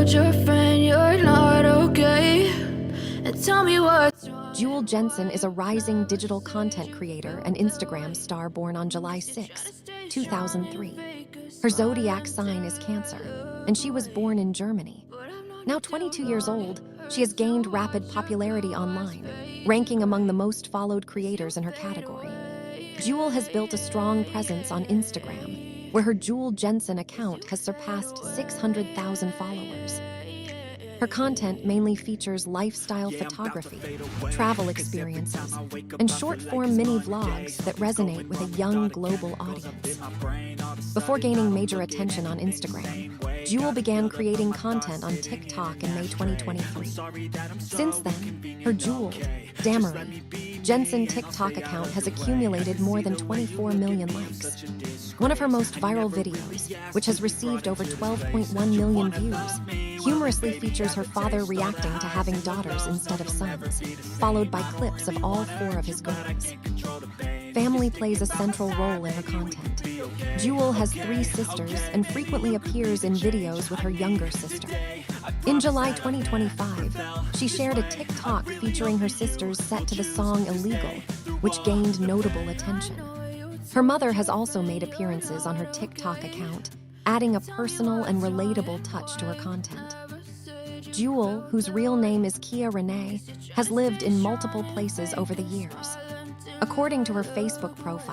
told your friend you're not okay, and tell me what's wrong. Jule Jensen is a rising digital content creator and Instagram star born on July 6, 2003. Her zodiac sign is Cancer, and she was born in Germany. Now 22 years old, she has gained rapid popularity online, ranking among the most followed creators in her category. Jule has built a strong presence on Instagram, where her Jule Jensen account has surpassed 600,000 followers. Her content mainly features lifestyle photography, travel experiences, and short-form mini vlogs that resonate with a young global audience. Before gaining major attention on Instagram, Jule began creating content on TikTok in May 2023. Since then, her Jule, Jensen TikTok account has accumulated more than 24 million likes. One of her most viral videos, which has received over 12.1 million views, humorously features her father reacting to having daughters instead of sons, followed by clips of all 4 of his girls. Family plays a central role in her content. Jule has 3 sisters and frequently appears in videos with her younger sister. In July 2025, she shared a TikTok featuring her sisters set to the song Illegal, which gained notable attention. Her mother has also made appearances on her TikTok account, adding a personal and relatable touch to her content. Jule, whose real name is Kia Renee, has lived in multiple places over the years. According to her Facebook profile,